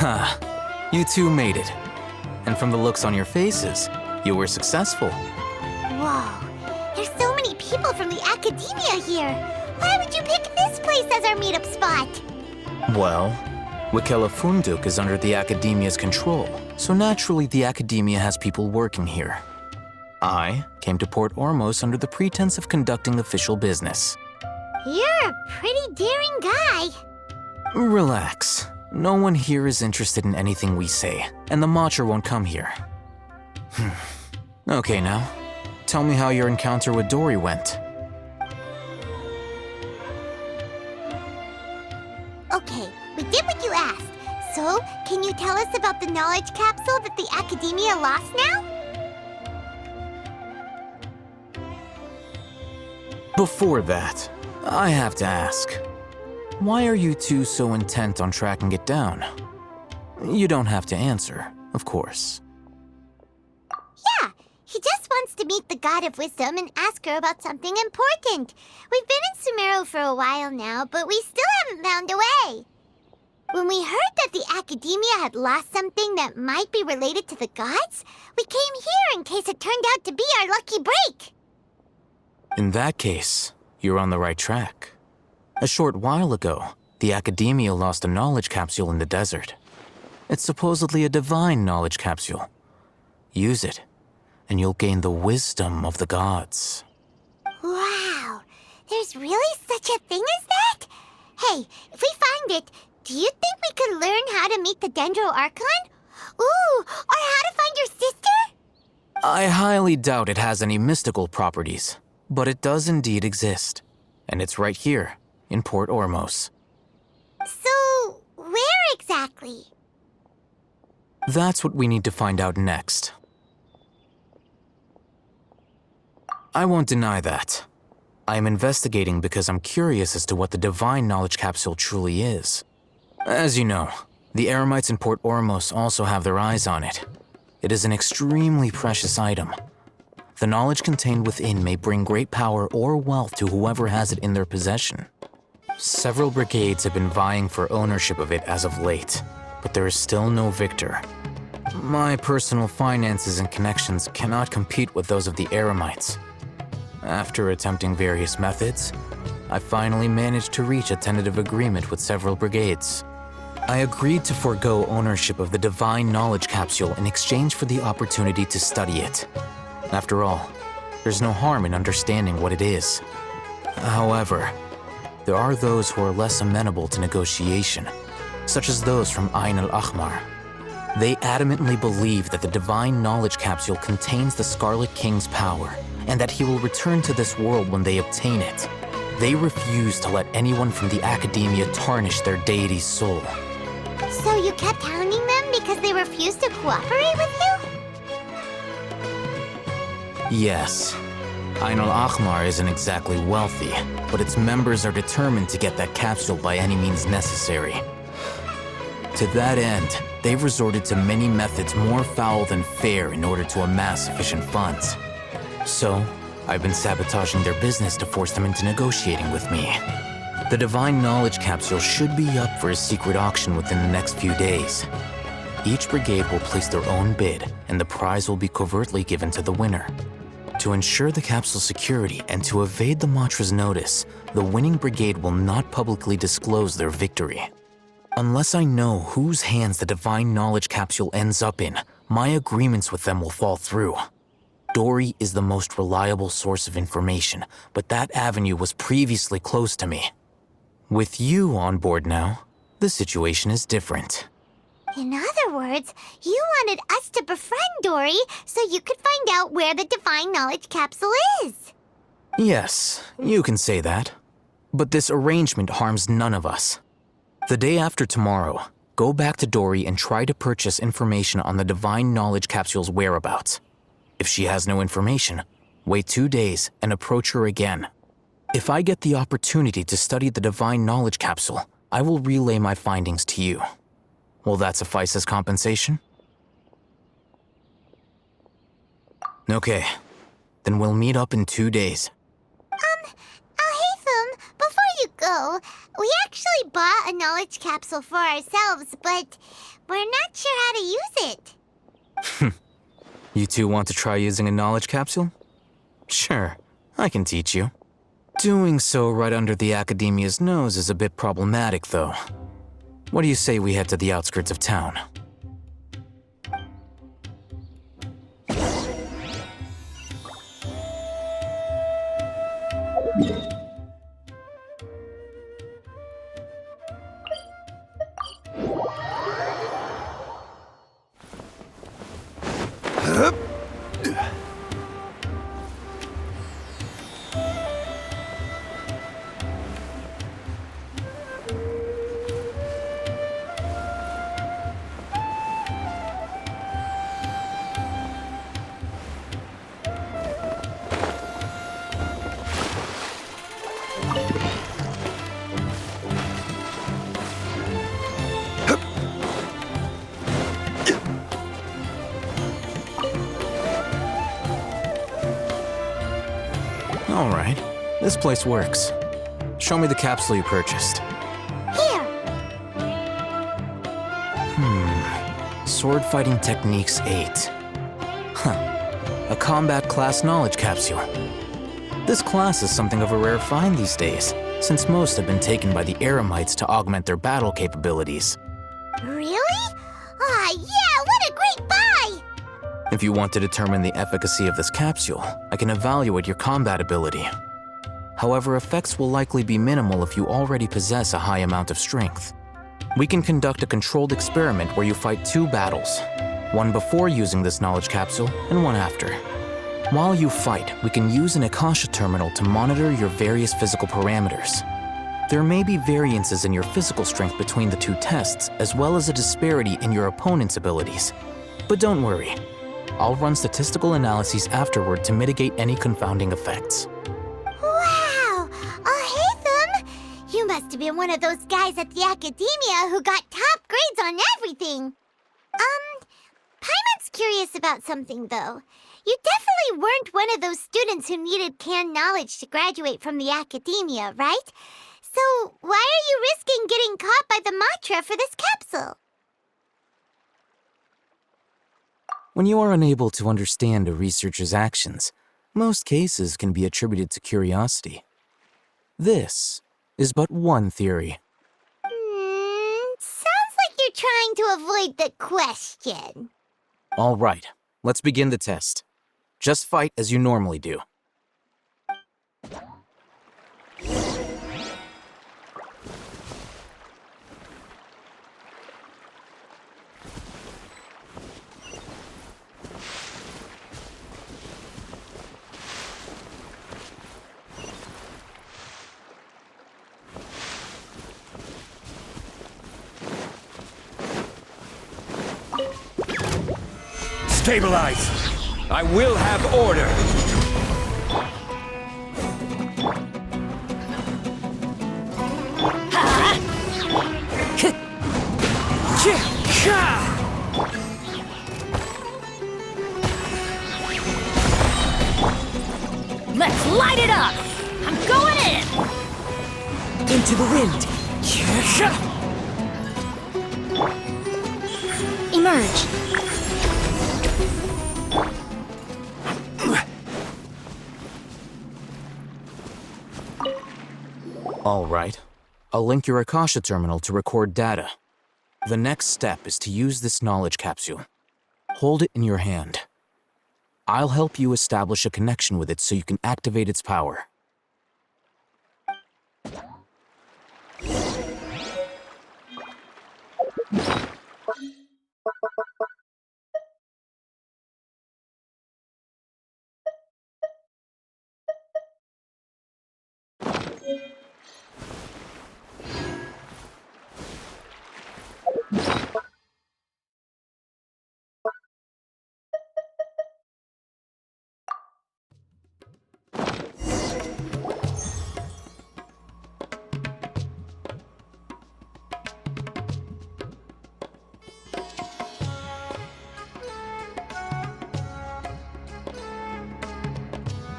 You two made it. And from the looks on your faces, you were successful. Whoa, there's so many people from the academia here. Why would you pick this place as our meetup spot? Well, Wikela Funduk is under the academia's control, so naturally the academia has people working here. I came to Port Ormos under the pretense of conducting official business. You're a pretty daring guy. Relax. No one here is interested in anything we say, and the Matcher won't come here. Okay now, tell me how your encounter with Dory went. Okay, we did what you asked. So, can you tell us about the knowledge capsule that the academia lost now? Before that, I have to ask, why are you two so intent on tracking it down? You don't have to answer, of course. Yeah, he just wants to meet the God of Wisdom and ask her about something important. We've been in Sumeru for a while now, but we still haven't found a way. When we heard that the academia had lost something that might be related to the gods, we came here in case it turned out to be our lucky break. In that case, you're on the right track. A short while ago, the academia lost a knowledge capsule in the desert. It's supposedly a divine knowledge capsule. Use it, and you'll gain the wisdom of the gods. Wow, there's really such a thing as that? Hey, if we find it, do you think we could learn how to meet the Dendro Archon? Ooh, or how to find your sister? I highly doubt it has any mystical properties, but it does indeed exist. And it's right here, in Port Ormos. So, where exactly? That's what we need to find out next. I won't deny that. I am investigating because I'm curious as to what the divine knowledge capsule truly is. As you know, the Eremites in Port Ormos also have their eyes on it. It is an extremely precious item. The knowledge contained within may bring great power or wealth to whoever has it in their possession. Several brigades have been vying for ownership of it as of late, but there is still no victor. My personal finances and connections cannot compete with those of the Eremites. After attempting various methods, I finally managed to reach a tentative agreement with several brigades. I agreed to forego ownership of the divine knowledge capsule in exchange for the opportunity to study it. After all, there's no harm in understanding what it is. However, there are those who are less amenable to negotiation, such as those from Ain al-Ahmar. They adamantly believe that the divine knowledge capsule contains the Scarlet King's power, and that he will return to this world when they obtain it. They refuse to let anyone from the academia tarnish their deity's soul. So you kept hounding them because they refused to cooperate with you? Yes. Ain al-Ahmar isn't exactly wealthy, but its members are determined to get that capsule by any means necessary. To that end, they've resorted to many methods more foul than fair in order to amass sufficient funds. So, I've been sabotaging their business to force them into negotiating with me. The divine knowledge capsule should be up for a secret auction within the next few days. Each brigade will place their own bid, and the prize will be covertly given to the winner. To ensure the capsule's security and to evade the Matra's notice, the winning brigade will not publicly disclose their victory. Unless I know whose hands the divine knowledge capsule ends up in, my agreements with them will fall through. Dory is the most reliable source of information, but that avenue was previously closed to me. With you on board now, the situation is different. In other words, you wanted us to befriend Dory so you could find out where the divine knowledge capsule is. Yes, you can say that. But this arrangement harms none of us. The day after tomorrow, go back to Dory and try to purchase information on the divine knowledge capsule's whereabouts. If she has no information, wait 2 days and approach her again. If I get the opportunity to study the divine knowledge capsule, I will relay my findings to you. Will that suffice as compensation? Okay, then we'll meet up in 2 days. Alhaitham, before you go, we actually bought a knowledge capsule for ourselves, but we're not sure how to use it. You two want to try using a knowledge capsule? Sure, I can teach you. Doing so right under the Academia's nose is a bit problematic, though. What do you say we head to the outskirts of town? All right, this place works. Show me the capsule you purchased. Here. Sword Fighting Techniques 8. A combat class knowledge capsule. This class is something of a rare find these days, since most have been taken by the Eremites to augment their battle capabilities. Really? Ah, yeah, what a great buy! If you want to determine the efficacy of this capsule, I can evaluate your combat ability. However, effects will likely be minimal if you already possess a high amount of strength. We can conduct a controlled experiment where you fight 2 battles, one before using this knowledge capsule and one after. While you fight, we can use an Akasha terminal to monitor your various physical parameters. There may be variances in your physical strength between the 2 tests, as well as a disparity in your opponent's abilities. But don't worry, I'll run statistical analyses afterward to mitigate any confounding effects. Wow! Haytham! You must have been one of those guys at the Academia who got top grades on everything. Paimon's curious about something, though. You definitely weren't one of those students who needed canned knowledge to graduate from the Academia, right? So why are you risking getting caught by the Matra for this capsule? When you are unable to understand a researcher's actions, most cases can be attributed to curiosity. This is but one theory. Sounds like you're trying to avoid the question. All right, let's begin the test. Just fight as you normally do. Stabilize! I will have order! Let's light it up! I'm going in! Into the wind. Emerge. All right, I'll link your Akasha terminal to record data. The next step is to use this knowledge capsule. Hold it in your hand. I'll help you establish a connection with it so you can activate its power.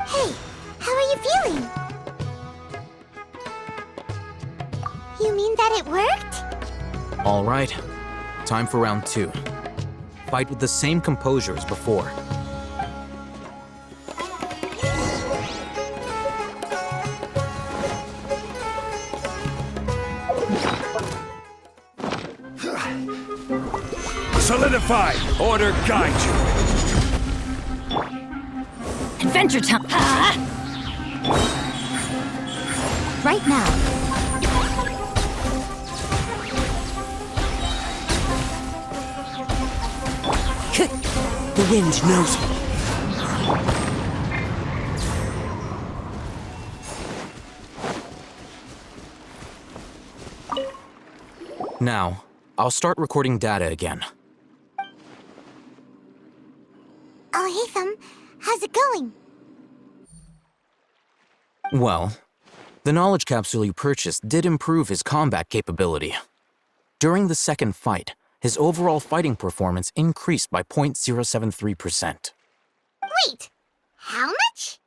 Hey, how are you feeling? You mean that it worked? All right, Time for round 2. Fight with the same composure as before. Solidify! Order guide you! Adventure time! Right now. The wind knows me. Now, I'll start recording data again. Oh, hey, how's it going? Well, the knowledge capsule you purchased did improve his combat capability. During the second fight, his overall fighting performance increased by 0.073%. Wait, how much?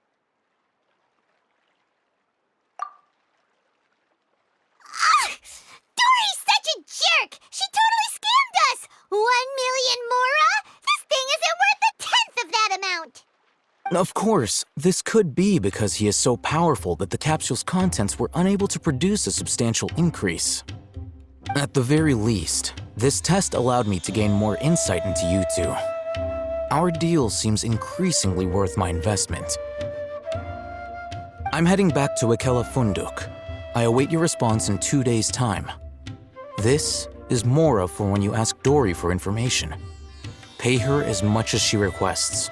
Ah! Dory's such a jerk! She totally scammed us! 1 million mora? This thing isn't worth a tenth of that amount! Of course, this could be because he is so powerful that the capsule's contents were unable to produce a substantial increase. At the very least, this test allowed me to gain more insight into you two. Our deal seems increasingly worth my investment. I'm heading back to Akela Funduk. I await your response in 2 days' time. This is Mora for when you ask Dory for information. Pay her as much as she requests.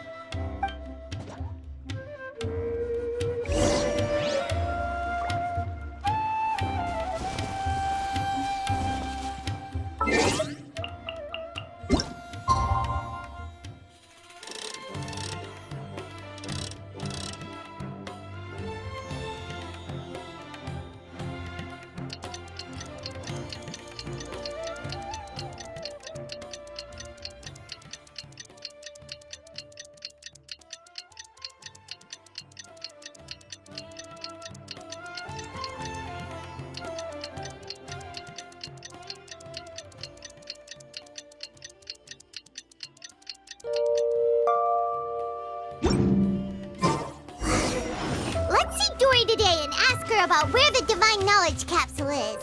Let's see Dory today and ask her about where the Divine Knowledge Capsule is.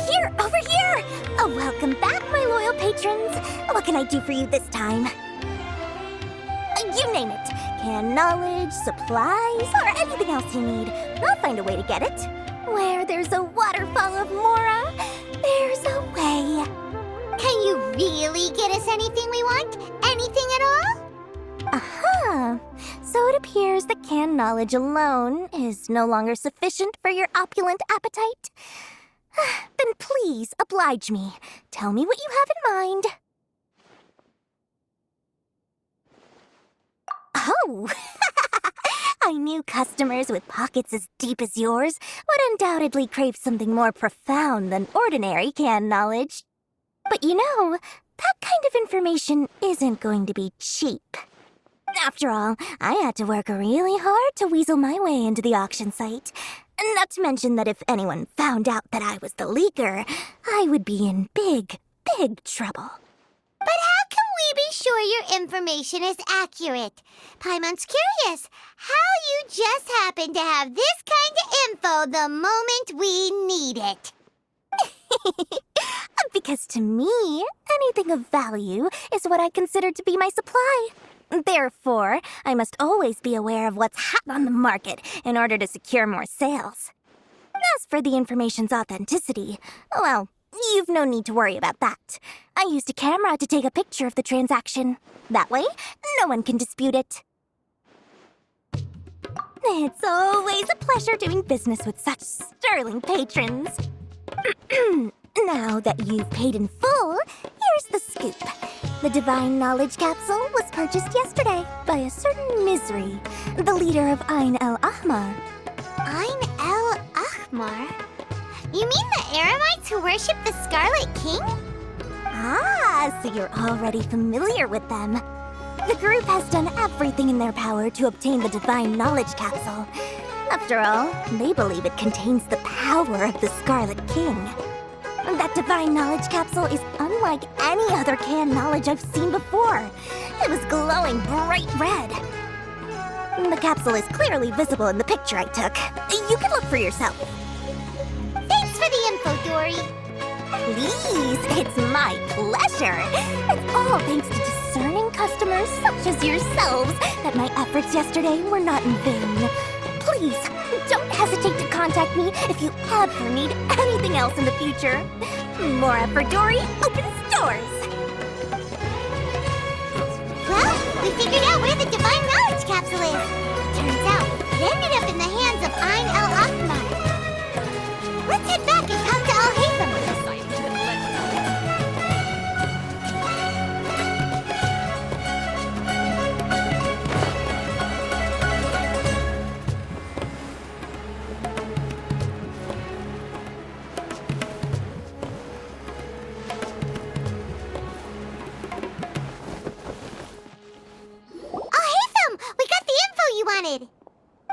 Here, over here! Oh, welcome back, my loyal patrons. What can I do for you this time? You name it. Canned knowledge, supplies, or anything else you need. I'll find a way to get it. Where there's a waterfall of Mora, there's a way. Can you really get us anything we want? Anything at all? Uh-huh. So it appears that canned knowledge alone is no longer sufficient for your opulent appetite. Then please oblige me. Tell me what you have in mind. Oh! I knew customers with pockets as deep as yours would undoubtedly crave something more profound than ordinary canned knowledge. But you know, that kind of information isn't going to be cheap. After all, I had to work really hard to weasel my way into the auction site. Not to mention that if anyone found out that I was the leaker, I would be in big, big trouble. But how can we be sure your information is accurate? Paimon's curious how you just happen to have this kind of info the moment we need it. Because to me, anything of value is what I consider to be my supply. Therefore, I must always be aware of what's hot on the market in order to secure more sales. As for the information's authenticity, well, you've no need to worry about that. I used a camera to take a picture of the transaction. That way, no one can dispute it. It's always a pleasure doing business with such sterling patrons. Now that you've paid in full, here's the scoop. The Divine Knowledge Capsule was purchased yesterday by a certain Misery, the leader of Ain El Ahmar. Ain El Ahmar? You mean the Eremites who worship the Scarlet King? Ah, so you're already familiar with them. The group has done everything in their power to obtain the Divine Knowledge Capsule. After all, they believe it contains the power of the Scarlet King. That Divine Knowledge Capsule is unlike any other canned knowledge I've seen before. It was glowing bright red. The capsule is clearly visible in the picture I took. You can look for yourself. Thanks for the info, Dory. Please, it's my pleasure. It's all thanks to discerning customers such as yourselves that my efforts yesterday were not in vain. Please, don't hesitate to contact me if you ever need anything else in the future. More effort, Dory, opens doors. Well, we figured out where the Divine Knowledge Capsule is. Turns out, it ended up in the hands of Ein El Akmar. Let's head back and talk to Al Haytham.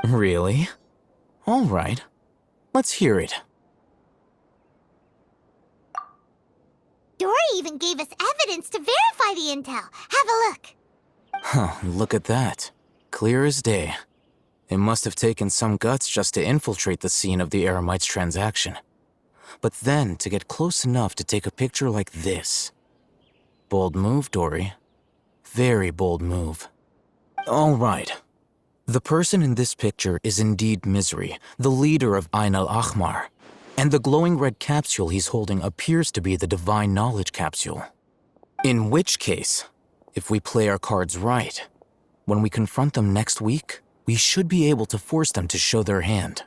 Really? All right. Let's hear it. Dory even gave us evidence to verify the intel. Have a look. Huh, look at that. Clear as day. It must have taken some guts just to infiltrate the scene of the Eremites transaction. But then to get close enough to take a picture like this. Bold move, Dory. Very bold move. All right. The person in this picture is indeed Misery, the leader of Ein al-Ahmar, and the glowing red capsule he's holding appears to be the Divine Knowledge Capsule. In which case, if we play our cards right, when we confront them next week, we should be able to force them to show their hand.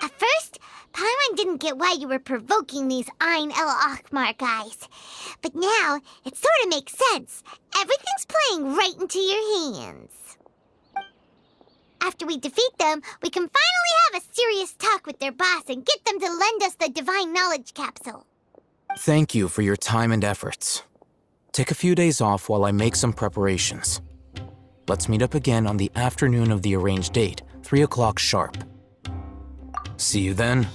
At first, Paimon didn't get why you were provoking these Ein el-Akmar guys. But now, it sort of makes sense. Everything's playing right into your hands. After we defeat them, we can finally have a serious talk with their boss and get them to lend us the Divine Knowledge Capsule. Thank you for your time and efforts. Take a few days off while I make some preparations. Let's meet up again on the afternoon of the arranged date, 3 o'clock sharp. See you then.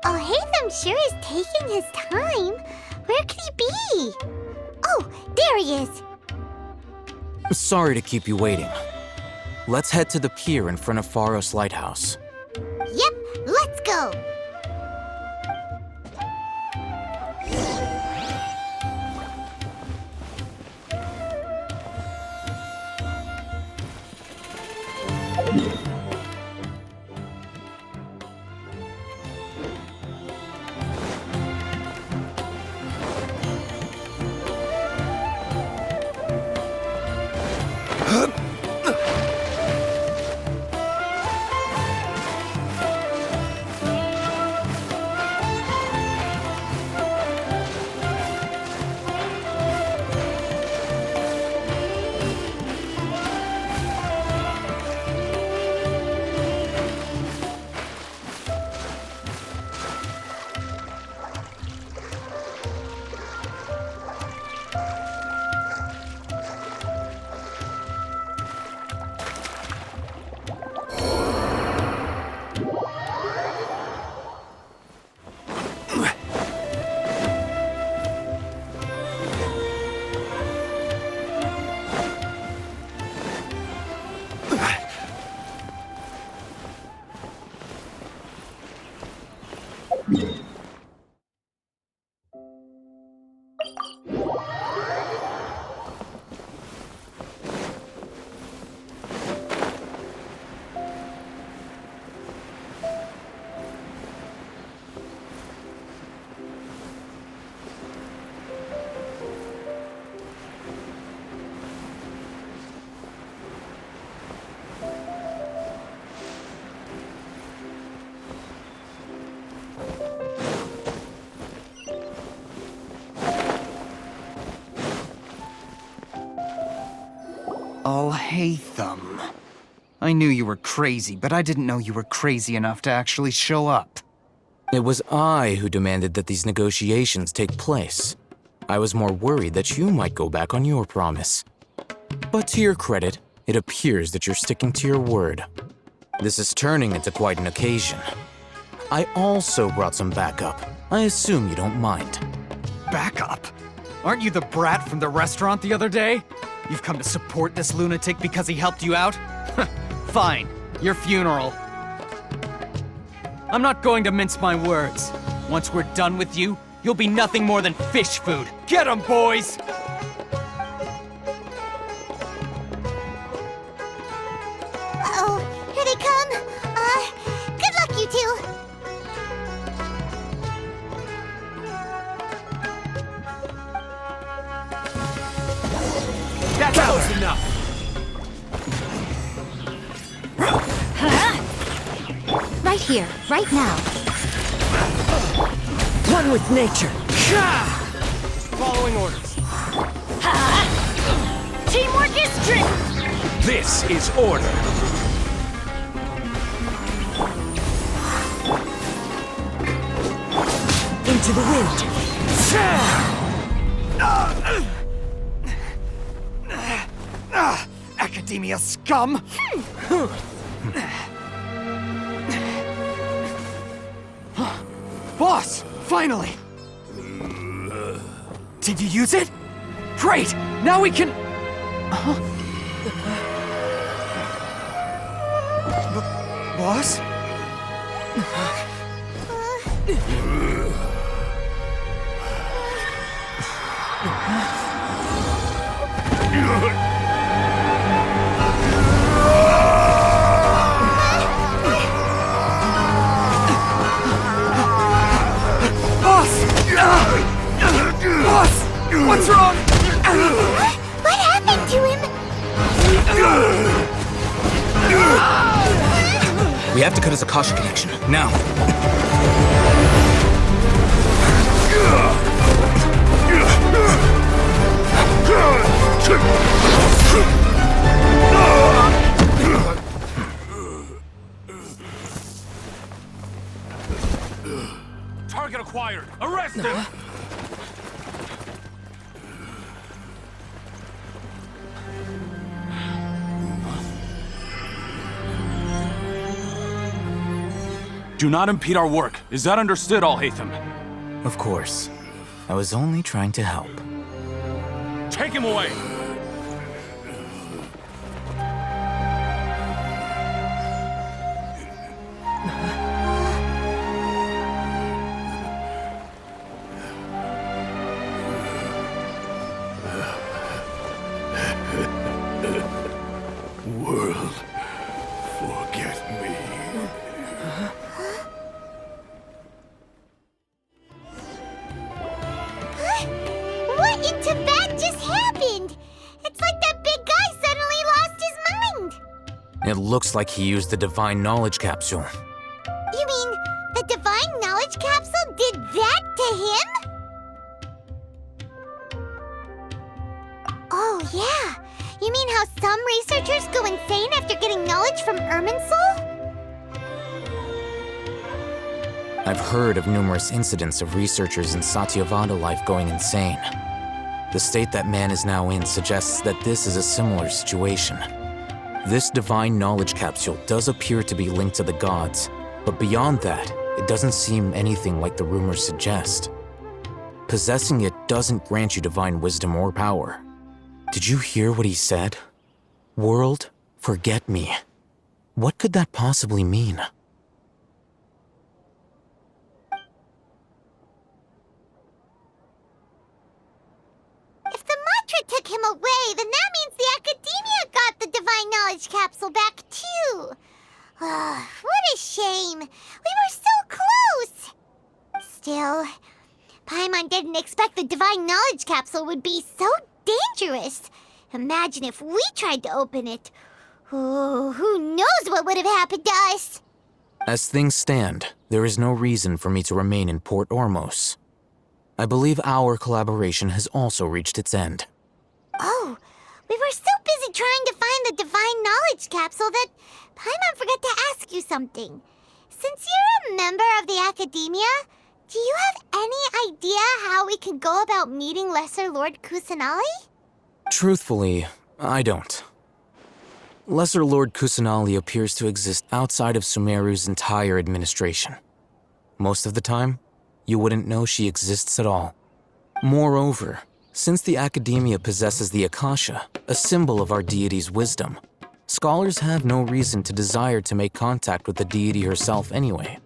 Al Haytham sure is taking his time. Where could he be? Oh, there he is. Sorry to keep you waiting. Let's head to the pier in front of Pharos Lighthouse. Yep, let's go. Al Haytham. I knew you were crazy, but I didn't know you were crazy enough to actually show up. It was I who demanded that these negotiations take place. I was more worried that you might go back on your promise. But to your credit, it appears that you're sticking to your word. This is turning into quite an occasion. I also brought some backup. I assume you don't mind. Backup? Aren't you the brat from the restaurant the other day? You've come to support this lunatic because he helped you out? Fine, your funeral. I'm not going to mince my words. Once we're done with you, you'll be nothing more than fish food. Get 'em, boys! Uh-oh, here they come. Good luck, you two. That's enough! Right here, right now. One with nature. Following orders. Teamwork is strength! This is order. Into the wind. Academia scum! Boss! Finally! Did you use it? Great! Now we can... Boss? Boss! What's wrong? What happened to him? We have to cut his Akasha connection, now. Target acquired. Arrest him! Do not impede our work. Is that understood, Al-Haytham? Of course. I was only trying to help. Take him away! World, forget me. What in Tibet just happened? It's like that big guy suddenly lost his mind. It looks like he used the Divine Knowledge Capsule. You mean the Divine Knowledge Capsule did that to him? Oh, yeah. You mean how some researchers go insane after getting knowledge from Irminsul? I've heard of numerous incidents of researchers in Satyavada life going insane. The state that man is now in suggests that this is a similar situation. This Divine Knowledge Capsule does appear to be linked to the gods, but beyond that, it doesn't seem anything like the rumors suggest. Possessing it doesn't grant you divine wisdom or power. Did you hear what he said? World, forget me. What could that possibly mean? If the mantra took him away, then that means the Academia got the Divine Knowledge Capsule back too. What a shame. We were so close. Still, Paimon didn't expect the Divine Knowledge Capsule would be so dangerous. Imagine if we tried to open it. Oh, who knows what would have happened to us? As things stand, there is no reason for me to remain in Port Ormos. I believe our collaboration has also reached its end. Oh, we were so busy trying to find the Divine Knowledge Capsule that Paimon forgot to ask you something. Since you're a member of the Academia, do you have any idea how we can go about meeting Lesser Lord Kusanali? Truthfully, I don't. Lesser Lord Kusanali appears to exist outside of Sumeru's entire administration. Most of the time, you wouldn't know she exists at all. Moreover, since the Academia possesses the Akasha, a symbol of our deity's wisdom, scholars have no reason to desire to make contact with the deity herself anyway.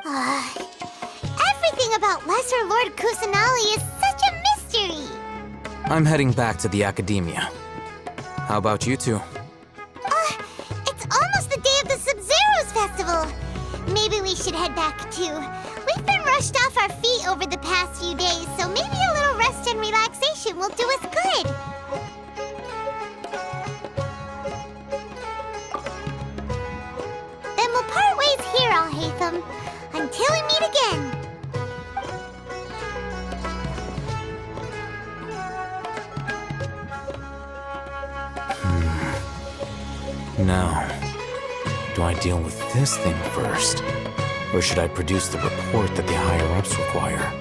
Everything about Lesser Lord Kusanali is such a mystery! I'm heading back to the Academia. How about you two? It's almost the day of the Sub-Zero's festival! Maybe we should head back too. We've been rushed off our feet over the past few days, so maybe a little rest and relaxation will do us good. Then we'll part ways here, Alhaitham, until we meet again. Now, do I deal with this thing first? Or should I produce the report that the higher-ups require?